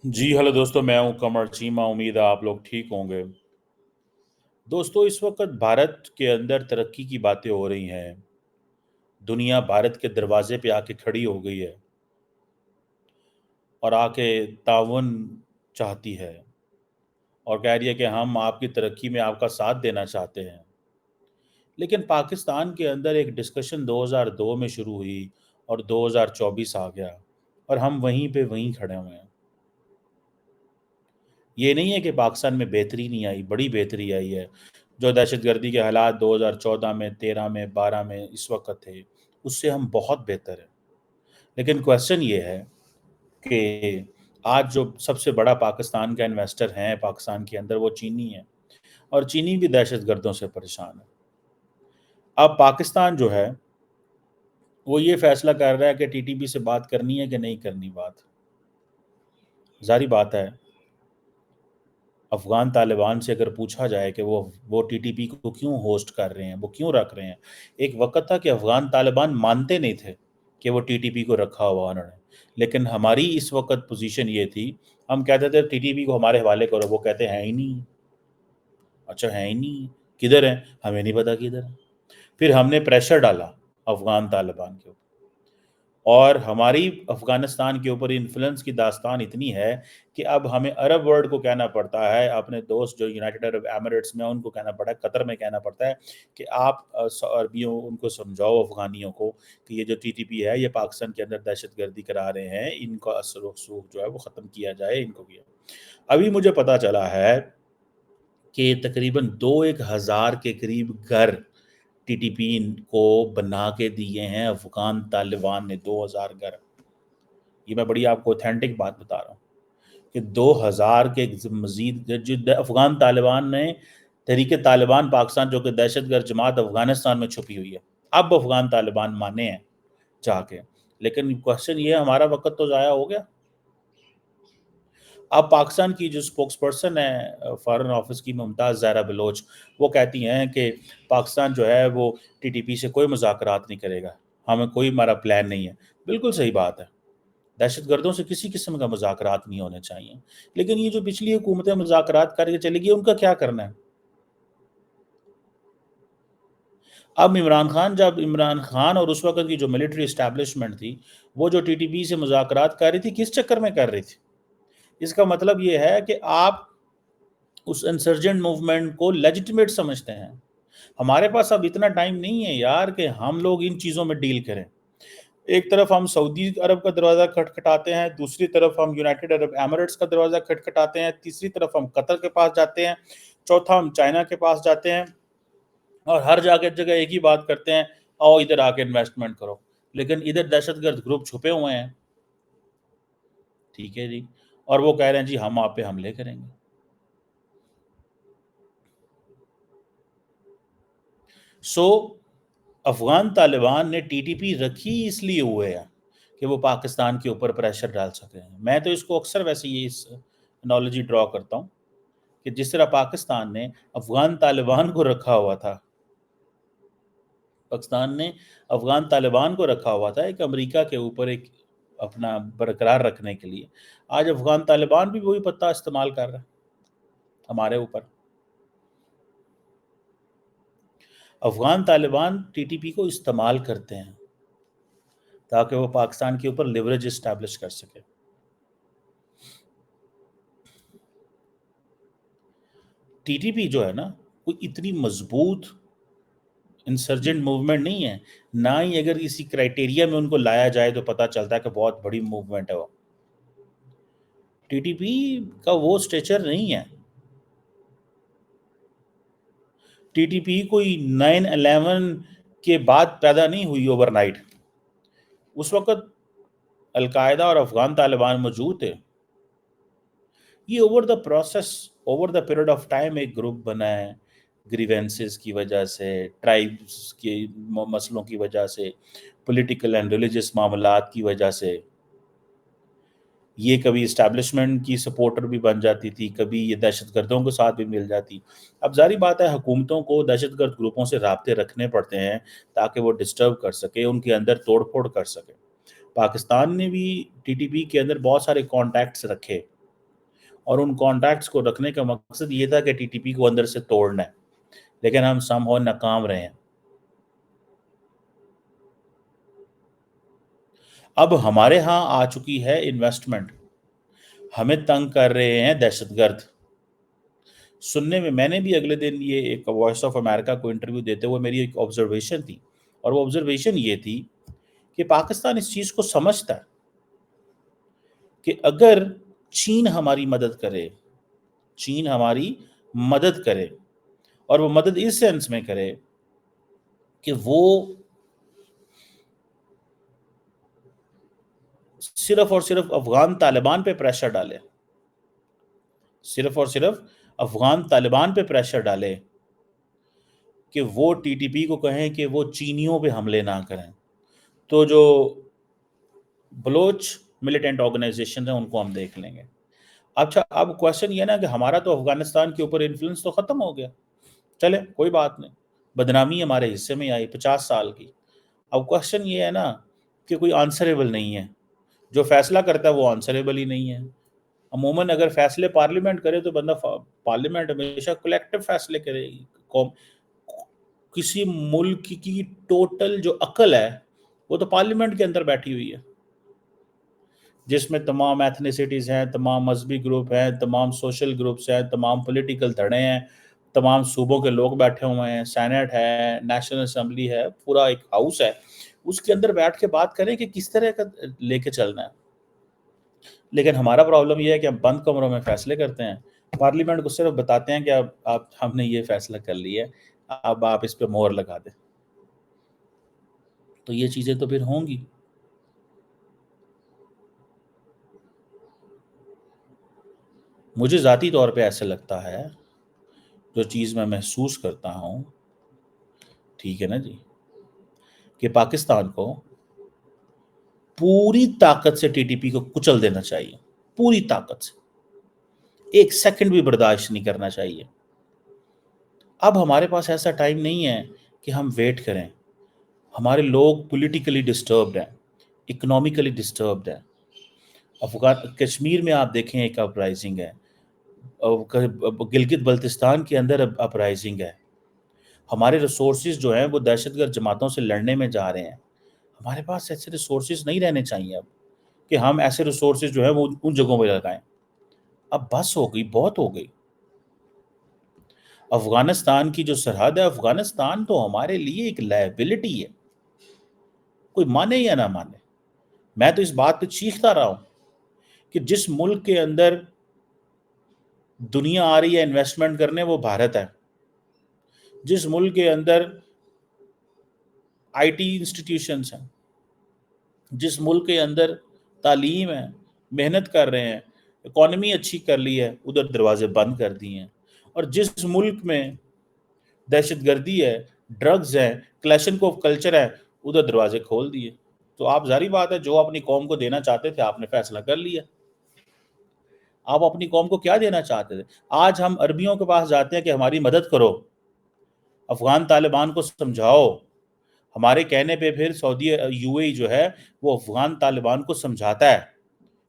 जी hello दोस्तों, मैं हूं कमर चीमा। उम्मीद है आप लोग ठीक होंगे। दोस्तों, इस वक्त भारत के अंदर तरक्की की बातें हो रही हैं। दुनिया भारत के दरवाजे पे आके खड़ी हो गई है और आके ताउन चाहती है और कह रही है कि हम आपकी तरक्की में आपका साथ देना चाहते हैं। लेकिन पाकिस्तान के अंदर एक डिस्कशन 2002 में शुरू हुई और 2024 आ गया और हम वहीं पे वहीं खड़े हुए हैं। ये नहीं है कि पाकिस्तान में बेहतरी नहीं आई, बड़ी बेहतरी आई है। जो दहशतगर्दी के हालात 2014 में, 13 में, 12 में इस वक्त थे, उससे हम बहुत बेहतर हैं। लेकिन क्वेश्चन ये है कि आज जो सबसे बड़ा पाकिस्तान का इन्वेस्टर है पाकिस्तान के अंदर, वो चीनी है और चीनी भी दहशतगर्दों से परेशान है। अब पाकिस्तान जो है वो ये फैसला कर रहा है कि टीटीपी से बात करनी है कि नहीं करनी बात। जारी बात है, अफ़गान तालिबान से अगर पूछा जाए कि वो टीटीपी को क्यों होस्ट कर रहे हैं, वो क्यों रख रहे हैं। एक वक़्त था कि अफ़गान तालिबान मानते नहीं थे कि वो टीटीपी को रखा हुआ उन्होंने। लेकिन हमारी इस वक़्त पोज़ीशन ये थी, हम कहते थे टीटीपी को हमारे हवाले करो, वो कहते हैं ही नहीं। अच्छा है ही नहीं, किधर है? हमें नहीं पता किधर है। फिर हमने प्रेशर डाला अफ़गान तालिबान के ऊपर और हमारी अफ़गानिस्तान के ऊपर इन्फ्लुएंस की दास्तान इतनी है कि अब हमें अरब वर्ल्ड को कहना पड़ता है, अपने दोस्त जो यूनाइटेड अरब एमिरेट्स में उनको कहना पड़ा है, कतर में कहना पड़ता है कि आप अरबियों उनको समझाओ, अफ़गानियों को कि ये जो टीटीपी है ये पाकिस्तान के अंदर दहशतगर्दी करा रहे हैं, इनका असर रसूख जो है वो ख़त्म किया जाए इनको किया। अभी मुझे पता चला है कि तकरीबन 2-1 हज़ार के करीब घर टीटीपी को बना के दिए हैं अफ़गान तालिबान ने। 2000 घर। ये मैं बड़ी आपको ऑथेंटिक बात बता रहा हूँ कि 2000 के मजीद जो अफ़गान तालिबान ने तहरीक तालिबान पाकिस्तान, जो कि दहशतगर्द जमात अफ़गानिस्तान में छुपी हुई है, अब अफ़गान तालिबान माने हैं जाके। लेकिन क्वेश्चन ये है, हमारा वक्त तो ज़ाया हो गया। अब पाकिस्तान की जो स्पोक्स पर्सन है फॉरेन ऑफिस की, मुमताज़ ज़हरा बलोच, वो कहती हैं कि पाकिस्तान जो है वो टीटीपी से कोई मुज़ाकरात नहीं करेगा, हमें कोई हमारा प्लान नहीं है। बिल्कुल सही बात है, दहशतगर्दों से किसी किस्म का मुज़ाकरात नहीं होने चाहिए। लेकिन ये जो पिछली हुकूमतें मुज़ाकरात करके चली गई, उनका क्या करना है? अब इमरान खान और उस वक़्त की जो मिलिट्री एस्टेब्लिशमेंट थी, वो जो टीटीपी से मुज़ाकरात कर रही थी, किस चक्कर में कर रही थी? इसका मतलब ये है कि आप उस इंसर्जेंट मूवमेंट को लेजिटिमेट समझते हैं। हमारे पास अब इतना टाइम नहीं है यार कि हम लोग इन चीज़ों में डील करें। एक तरफ हम सऊदी अरब का दरवाज़ा खटखटाते हैं, दूसरी तरफ हम यूनाइटेड अरब एमिरेट्स का दरवाज़ा खटखटाते हैं, तीसरी तरफ हम कतर के पास जाते हैं, चौथा हम चाइना के पास जाते हैं और हर जगह एक ही बात करते हैं, आओ इधर आके इन्वेस्टमेंट करो। लेकिन इधर दहशतगर्द ग्रुप छुपे हुए हैं, ठीक है जी, और वो कह रहे हैं जी हम आप पे हमले करेंगे। सो अफ़गान तालिबान ने टीटीपी रखी इसलिए हुए है कि वो पाकिस्तान के ऊपर प्रेशर डाल सकें। मैं तो इसको अक्सर वैसे ये इस एनालॉजी ड्रॉ करता हूँ कि जिस तरह पाकिस्तान ने अफ़गान तालिबान को रखा हुआ था, पाकिस्तान ने अफ़गान तालिबान को रखा हुआ था एक अमेरिका के ऊपर एक अपना बरकरार रखने के लिए। आज अफ़गान तालिबान भी वही पत्ता इस्तेमाल कर रहा है हमारे ऊपर। अफ़गान तालिबान टीटीपी को इस्तेमाल करते हैं ताकि वो पाकिस्तान के ऊपर लिवरेज एस्टैब्लिश कर सके। टीटीपी जो है ना, कोई इतनी मजबूत इंसर्जेंट मूवमेंट नहीं है, ना ही अगर इसी क्राइटेरिया में उनको लाया जाए तो पता चलता है कि बहुत बड़ी मूवमेंट है वो। टीटीपी का वो स्ट्रेचर नहीं है। टीटीपी कोई 9/11 के बाद पैदा नहीं हुई ओवरनाइट। उस वक्त अलकायदा और अफगान तालिबान मौजूद थे। ये over the process, over the period of time एक ग्रुप बना है, ग्रीवेंसेस की वजह से, ट्राइब्स के मसलों की वजह से, पॉलिटिकल एंड रिलीजियस मामलात की वजह से। ये कभी इस्टेब्लिशमेंट की सपोर्टर भी बन जाती थी, कभी ये दहशतगर्दों के साथ भी मिल जाती। अब ज़ाहिर बात है, हुकूमतों को दहशतगर्द ग्रुपों से राब्ते रखने पड़ते हैं ताकि वो डिस्टर्ब कर सके, उनके अंदर तोड़-फोड़ कर सके। पाकिस्तान ने भी टीटीपी के अंदर बहुत सारे कॉन्टैक्ट्स रखे। اور ان کانٹیکٹس کو رکھنے کا مقصد یہ تھا کہ ٹی ٹی پی کو اندر سے توڑنا ہے، لیکن ہم سم ہو ناکام رہے ہیں۔ اب ہمارے ہاں آ چکی ہے انویسٹمنٹ، ہمیں تنگ کر رہے ہیں دہشت گرد۔ سننے میں نے بھی اگلے دن یہ ایک وائس آف امریکہ کو انٹرویو دیتے ہوئے میری ایک آبزرویشن تھی، اور وہ آبزرویشن یہ تھی کہ پاکستان اس چیز کو سمجھتا ہے کہ اگر چین ہماری مدد کرے، چین ہماری مدد کرے، اور وہ مدد اس سینس میں کرے کہ وہ صرف اور صرف افغان طالبان پہ پریشر ڈالے، صرف اور صرف افغان طالبان پہ پریشر ڈالے کہ وہ ٹی ٹی پی کو کہیں کہ وہ چینیوں پہ حملے نہ کریں، تو جو بلوچ ملیٹنٹ آرگنائزیشن ہیں ان کو ہم دیکھ لیں گے۔ اچھا، اب کوشچن یہ نا کہ ہمارا تو افغانستان کے اوپر انفلوئنس تو ختم ہو گیا، چلے کوئی بات نہیں، بدنامی ہمارے حصے میں آئی 50 سال کی۔ اب کوشچن یہ ہے نا کہ کوئی آنسریبل نہیں ہے، جو فیصلہ کرتا ہے وہ آنسریبل ہی نہیں ہے۔ عموماً اگر فیصلے پارلیمنٹ کرے تو بندہ پارلیمنٹ ہمیشہ کلیکٹیو فیصلے کرے گی۔ کسی ملک کی ٹوٹل جو عقل ہے وہ تو پارلیمنٹ کے اندر بیٹھی ہوئی ہے، جس میں تمام ایتھنیسٹیز ہیں، تمام مذہبی گروپ ہیں، تمام سوشل گروپس ہیں، تمام پولیٹیکل دھڑے ہیں، تمام صوبوں کے لوگ بیٹھے ہوئے ہیں، سینٹ ہے، نیشنل اسمبلی ہے، پورا ایک ہاؤس ہے، اس کے اندر بیٹھ کے بات کریں کہ کس طرح کا لے کے چلنا ہے۔ لیکن ہمارا پرابلم یہ ہے کہ ہم بند کمروں میں فیصلے کرتے ہیں، پارلیمنٹ کو صرف بتاتے ہیں کہ اب ہم نے یہ فیصلہ کر لیا ہے، اب آپ اس پہ مہر لگا دیں، تو یہ چیزیں تو پھر ہوں گی۔ مجھے ذاتی طور پہ ایسا لگتا ہے، جو چیز میں محسوس کرتا ہوں، ٹھیک ہے نا جی، کہ پاکستان کو پوری طاقت سے ٹی ٹی پی کو کچل دینا چاہیے، پوری طاقت سے، ایک سیکنڈ بھی برداشت نہیں کرنا چاہیے۔ اب ہمارے پاس ایسا ٹائم نہیں ہے کہ ہم ویٹ کریں، ہمارے لوگ پولیٹیکلی ڈسٹربڈ ہیں، اکنامیکلی ڈسٹربڈ ہیں۔ کشمیر میں آپ دیکھیں ایک اپرائزنگ ہے، گلگت بلتستان کے اندر اپرائزنگ ہے، ہمارے ریسورسز جو ہیں وہ دہشت گرد جماعتوں سے لڑنے میں جا رہے ہیں۔ ہمارے پاس ایسے ریسورسز نہیں رہنے چاہیے اب کہ ہم ایسے ریسورسز جو ہیں وہ ان جگہوں پہ لگائیں۔ اب بس ہو گئی، بہت ہو گئی۔ افغانستان کی جو سرحد ہے، افغانستان تو ہمارے لیے ایک لائبلٹی ہے، کوئی مانے یا نہ مانے۔ میں تو اس بات پہ چیختا رہا ہوں کہ جس ملک کے اندر دنیا آ رہی ہے انویسٹمنٹ کرنے وہ بھارت ہے، جس ملک کے اندر آئی ٹی انسٹیٹیوشنز ہیں، جس ملک کے اندر تعلیم ہے، محنت کر رہے ہیں، اکانومی اچھی کر لی ہے، ادھر دروازے بند کر دیے ہیں۔ اور جس ملک میں دہشت گردی ہے، ڈرگز ہے، کلیشنکوف کلچر ہے، ادھر دروازے کھول دیے۔ تو آپ ظاہری بات ہے جو اپنی قوم کو دینا چاہتے تھے آپ نے فیصلہ کر لیا۔ آپ اپنی قوم کو کیا دینا چاہتے تھے؟ آج ہم عربیوں کے پاس جاتے ہیں کہ ہماری مدد کرو، افغان طالبان کو سمجھاؤ، ہمارے کہنے پہ پھر سعودی یو اے ای جو ہے وہ افغان طالبان کو سمجھاتا ہے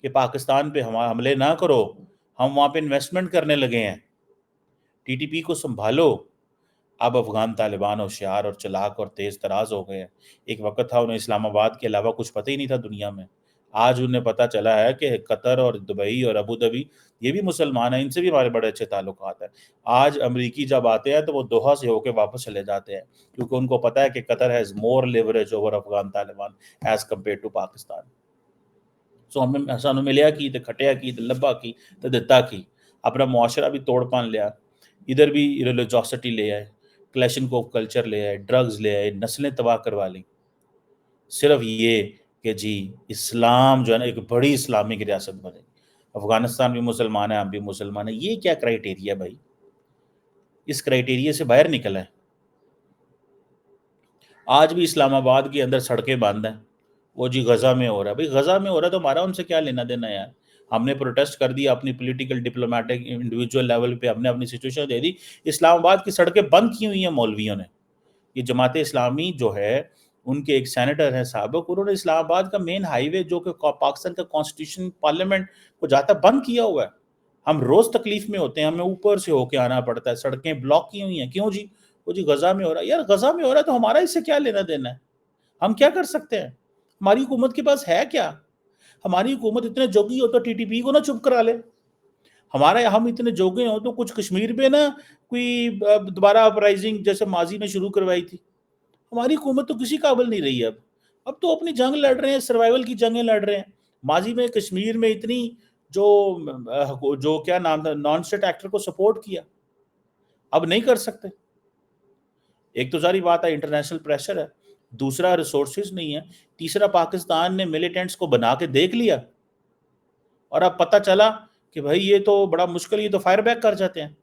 کہ پاکستان پہ حملے نہ کرو، ہم وہاں پہ انویسٹمنٹ کرنے لگے ہیں، ٹی ٹی پی کو سنبھالو۔ اب افغان طالبان ہوشیار اور چلاک اور تیز تراز ہو گئے ہیں۔ ایک وقت تھا انہیں اسلام آباد کے علاوہ کچھ پتہ ہی نہیں تھا دنیا میں، آج انہیں پتہ چلا ہے کہ قطر اور دبئی اور ابو ظبی یہ بھی مسلمان ہیں، ان سے بھی ہمارے بڑے اچھے تعلقات ہیں۔ آج امریکی جب آتے ہیں تو وہ دوحہ سے ہو کے واپس چلے جاتے ہیں، کیونکہ ان کو پتہ ہے کہ Qatar has more leverage over Afghan Taliban as compared to Pakistan. So ہمیں سانو ملیا کی تے کھٹیا کی تے لبا کی تے دتا کی، اپنا معاشرہ بھی توڑ پان لیا، ادھر بھی ریلیجوسٹی لے آئے، کلیشنکوف کلچر لے آئے، ڈرگز لے آئے، نسلیں تباہ کروا لیں، صرف یہ کہ جی اسلام جو ہے نا ایک بڑی اسلامک ریاست بنے، افغانستان بھی مسلمان ہے، ہم بھی مسلمان ہیں۔ یہ کیا کرائیٹیریا بھائی؟ اس کرائیٹیریا سے باہر نکل ہے۔ آج بھی اسلام آباد کے اندر سڑکیں بند ہیں، وہ جی غزہ میں ہو رہا ہے، بھائی غزہ میں ہو رہا ہے تو ہمارا ان سے کیا لینا دینا ہے یار؟ ہم نے پروٹیسٹ کر دیا اپنی پولیٹیکل ڈپلومیٹک انڈیویجول لیول پہ، ہم نے اپنی سچویشن دے دی۔ اسلام آباد کی سڑکیں بند کی ہوئی ہیں مولویوں نے۔ یہ جماعت اسلامی جو ہے ان کے ایک سینیٹر ہیں سابق، انہوں نے اسلام آباد کا مین ہائی وے جو کہ پاکستان کا کانسٹیٹیوشن پارلیمنٹ کو جاتا ہے بند کیا ہوا ہے۔ हम रोज तकलीफ में होते हैं, हमें ऊपर से होके आना पड़ता है, सड़कें ब्लॉक की हुई हैं, क्यों जी? वो जी गजा में हो रहा है। यार गजा में हो रहा है तो हमारा इससे क्या लेना देना है? हम क्या कर सकते हैं? हमारी हुकूमत के पास है क्या? हमारी हुकूमत इतने जोगी हो तो टीटीपी को ना चुप करा ले। हमारा हम इतने जोगे हो तो कुछ कश्मीर पे ना कोई दोबारा अपराइजिंग जैसे माजी में शुरू करवाई थी। हमारी हुकूमत तो किसी काबिल नहीं रही अब तो अपनी जंग लड़ रहे हैं, सर्वाइवल की जंगें लड़ रहे हैं। माजी में कश्मीर में इतनी जो जो क्या नाम था, नॉन स्टेट एक्टर को सपोर्ट किया, अब नहीं कर सकते। एक तो सारी बात है इंटरनेशनल प्रेशर है, दूसरा रिसोर्सेज नहीं है, तीसरा पाकिस्तान ने मिलिटेंट्स को बना के देख लिया और अब पता चला कि भाई ये तो बड़ा मुश्किल, ये तो फायर बैक कर जाते हैं।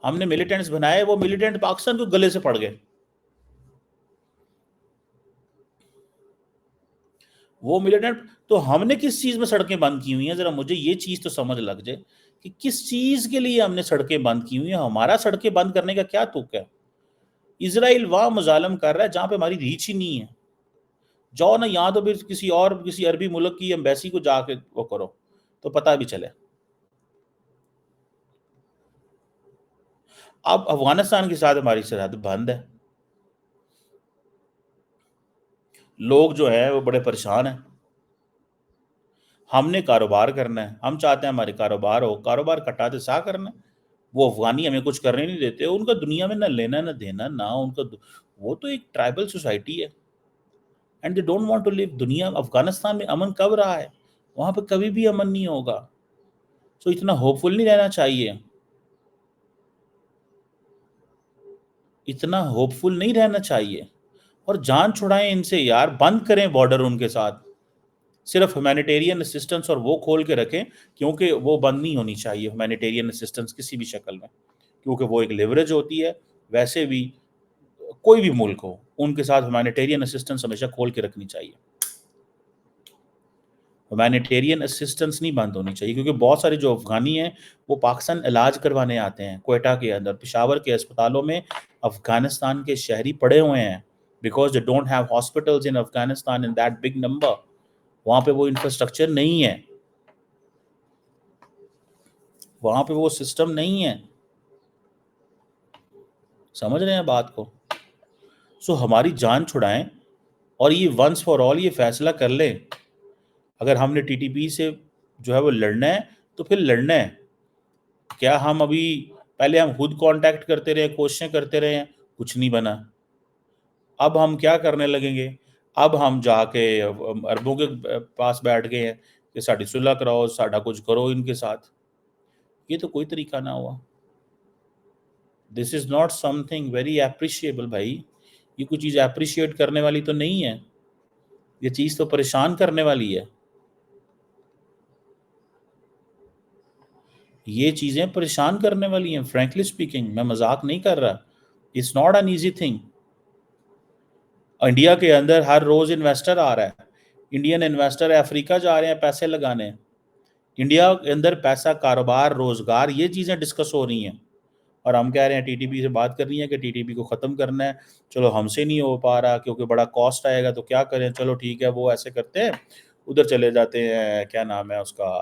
हमने मिलिटेंट्स बनाए, वो मिलिटेंट पाकिस्तान को गले से पड़ गए। वो मिलिटेंट तो हमने किस चीज में सड़कें बंद की हुई हैं? जरा मुझे ये चीज तो समझ लग जाए कि किस चीज के लिए हमने सड़कें बंद की हुई हैं। हमारा सड़कें बंद करने का क्या तुक है? इसराइल वहां मुजालम कर रहा है जहां पे हमारी रीच ही नहीं है। जाओ ना, यहाँ तो फिर किसी अरबी मुल्क की एम्बेसी को जाके वो करो तो पता भी चले। अब अफगानिस्तान के साथ हमारी सरहद बंद है, लोग जो है वो बड़े परेशान हैं। हमने कारोबार करना है, हम चाहते हैं हमारे कारोबार हो, कारोबार कटाते सा करना है। वो अफगानी हमें कुछ करने नहीं देते, उनका दुनिया में ना लेना ना देना ना उनका। वो तो एक ट्राइबल सोसाइटी है and they don't want to live. दुनिया अफगानिस्तान में अमन कब रहा है? वहां पे कभी भी अमन नहीं होगा। तो इतना होपफुल नहीं रहना चाहिए, इतना होपफुल नहीं रहना चाहिए। और जान छुड़ाएं इनसे यार, बंद करें बॉर्डर उनके साथ, सिर्फ ह्यूमैनिटेरियन असिस्टेंस और वो खोल के रखें, क्योंकि वो बंद नहीं होनी चाहिए ह्यूमैनिटेरियन असिस्टेंस किसी भी शक्ल में, क्योंकि वो एक लेवरेज होती है। वैसे भी कोई भी मुल्क हो, उनके साथ ह्यूमैनिटेरियन असिस्टेंस हमेशा खोल के रखनी चाहिए। ह्यूमैनिटेरियन असिस्टेंस नहीं बंद होनी चाहिए, क्योंकि बहुत सारे जो अफगानी हैं वो पाकिस्तान इलाज करवाने आते हैं। क्वेटा के अंदर, पेशावर के अस्पतालों में अफगानिस्तान के शहरी पड़े हुए हैं, because they don't have hospitals in Afghanistan in that big number. वहाँ पे वो इंफ्रास्ट्रक्चर नहीं है, वहाँ पे वो सिस्टम नहीं है। समझ रहे हैं बात को? सो हमारी जान छुड़ाएं और ये वंस फॉर ऑल ये फैसला कर लें, अगर हमने टीटीपी से जो है वो लड़ना है तो फिर लड़ना है। क्या हम अभी पहले हम खुद कांटेक्ट करते रहे, कोशिशें करते रहे हैं, कुछ नहीं बना। अब हम क्या करने लगेंगे? अब हम जाके अरबों के पास बैठ गए हैं कि साड़ी सुलह कराओ, साड़ा कुछ करो इनके साथ। ये तो कोई तरीका ना हुआ। This is not something very appreciable भाई। ये कोई चीज़ अप्रिशिएट करने वाली तो नहीं है, ये चीज़ तो परेशान करने वाली है। ये चीज़ें परेशान करने वाली हैं, फ्रैंकली स्पीकिंग, मैं मजाक नहीं कर रहा। It's not an easy thing. India के अंदर हर रोज इन्वेस्टर आ रहा है, इंडियन इन्वेस्टर अफ्रीका जा रहे हैं पैसे लगाने। इंडिया के अंदर पैसा, कारोबार, रोजगार, ये चीज़ें डिस्कस हो रही हैं। और हम कह रहे हैं टीटीपी से बात करनी है कि टीटीपी को ख़त्म करना है। चलो हमसे नहीं हो पा रहा क्योंकि बड़ा कॉस्ट आएगा, तो क्या करें, चलो ठीक है, वो ऐसे करते हैं, उधर चले जाते हैं, क्या नाम है उसका,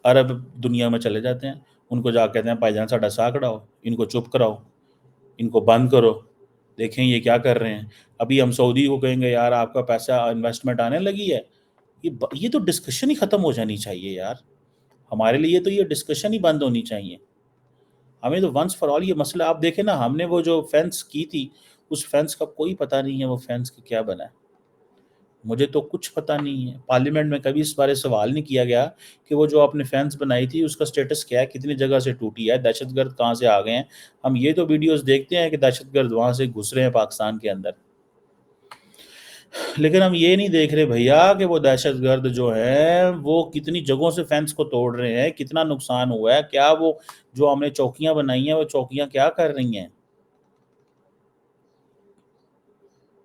अरब दुनिया में चले जाते हैं। उनको जा कहते हैं भाईजान साडा साह कढ़ाओ, इनको चुप कराओ, इनको बंद करो, देखें ये क्या कर रहे हैं। अभी हम सऊदी को कहेंगे यार आपका पैसा इन्वेस्टमेंट आने लगी है। ये तो डिस्कशन ही ख़त्म हो जानी चाहिए यार। हमारे लिए तो ये डिस्कशन ही बंद होनी चाहिए। हमें तो वंस फॉर ऑल ये मसला, आप देखें ना, हमने वो जो फेंस की थी, उस फेंस का कोई पता नहीं है वो फेंस का क्या बना है। मुझे तो कुछ पता नहीं है। पार्लियामेंट में कभी इस बारे सवाल नहीं किया गया कि वो जो आपने फेंस बनाई थी उसका स्टेटस क्या है, कितनी जगह से टूटी है, दहशतगर्द कहाँ से आ गए हैं। हम ये तो वीडियोस देखते हैं कि दहशतगर्द वहाँ से घुस रहे हैं पाकिस्तान के अंदर, लेकिन हम ये नहीं देख रहे भैया कि वो दहशतगर्द जो है वो कितनी जगहों से फेंस को तोड़ रहे हैं, कितना नुकसान हुआ है, क्या वो जो हमने चौकियां बनाई हैं वो चौकियां क्या कर रही हैं।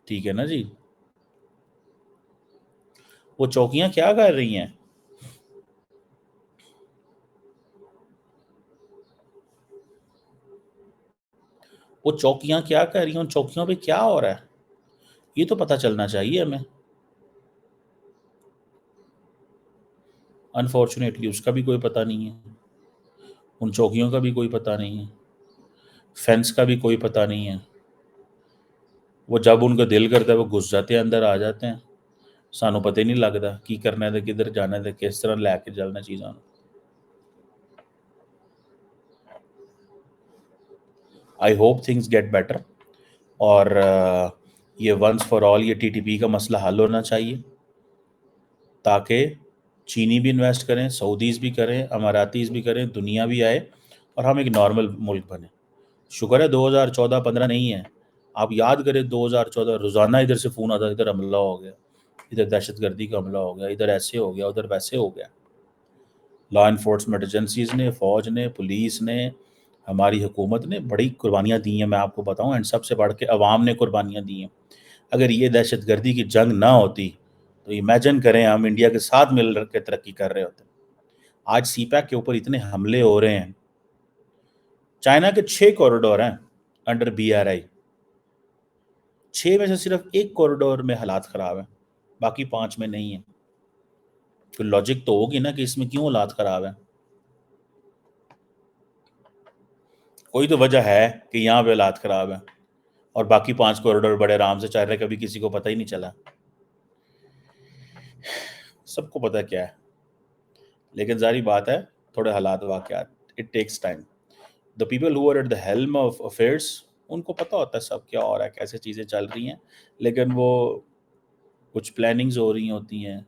ठीक है ना जी, वो चौकियां क्या कर रही हैं, वो चौकियां क्या कर रही हैं, उन चौकियों पे क्या हो रहा है, ये तो पता चलना चाहिए हमें। انفارچونیٹلی اس کا بھی کوئی پتہ نہیں ہے، ان چوکیوں کا بھی کوئی پتہ نہیں ہے، فینس کا بھی کوئی پتہ نہیں ہے. وہ جب ان کا دل کرتا ہے وہ گھس جاتے ہیں، اندر آ جاتے ہیں، سانوں پتہ ہی نہیں لگتا کی کرنا ہے، کدھر جانا ہے، کس طرح لے کے چلنا چیزاں. I hope things get better, اور یہ ونس فار آل یہ ٹی ٹی پی کا مسئلہ حل ہونا چاہیے، تاکہ چینی بھی انویسٹ کریں، سعودیز بھی کریں، اماراتیز بھی کریں، دنیا بھی آئے اور ہم ایک نارمل ملک بنیں. شکر ہے 2014-15 نہیں ہے. آپ یاد کریں 2014 روزانہ ادھر سے فون آتا، ادھر حملہ ہو گیا، ادھر دہشت گردی کا حملہ ہو گیا، ادھر ایسے ہو گیا، ادھر ویسے ہو گیا. لا انفورسمنٹ ایجنسیز نے، فوج نے، پولیس نے، ہماری حکومت نے بڑی قربانیاں دی ہیں، میں آپ کو بتاؤں، اینڈ سب سے بڑھ کے عوام نے قربانیاں دی ہیں. اگر یہ دہشت گردی کی جنگ نہ ہوتی تو امیجن کریں ہم انڈیا کے ساتھ مل کے ترقی کر رہے ہوتے. آج سی پیک کے اوپر اتنے حملے ہو رہے ہیں. چائنا کے 6 کوریڈور ہیں انڈر BRI، 6 میں سے صرف 1 کوریڈور میں حالات خراب ہیں، باقی 5 میں نہیں ہیں. کوئی لاجک تو ہوگی نا کہ اس میں کیوں حالات خراب ہیں. کوئی تو وجہ ہے کہ یہاں پہ حالات خراب ہیں اور باقی 5 کوریڈور بڑے آرام سے چل رہے، کبھی کسی کو پتہ ہی نہیں چلا. سب کو پتہ کیا ہے، لیکن ظاہری بات ہے تھوڑے حالات واقعات، it takes time. The people who are at the helm of affairs, ان کو پتہ ہوتا ہے سب کیا ہو رہا ہے، کیسے چیزیں چل رہی ہیں، لیکن وہ کچھ پلاننگز ہو رہی ہوتی ہیں،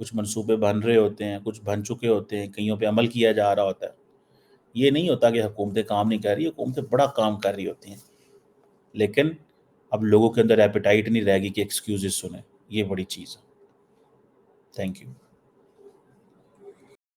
کچھ منصوبے بن رہے ہوتے ہیں، کچھ بن چکے ہوتے ہیں، کئیوں پہ عمل کیا جا رہا ہوتا ہے. یہ نہیں ہوتا کہ حکومتیں کام نہیں کر رہی، حکومتیں بڑا کام کر رہی ہوتی ہیں، لیکن اب لوگوں کے اندر ایپیٹائٹ نہیں رہے گی کہ ایکسکیوزز سنیں. یہ بڑی چیز ہے. Thank you.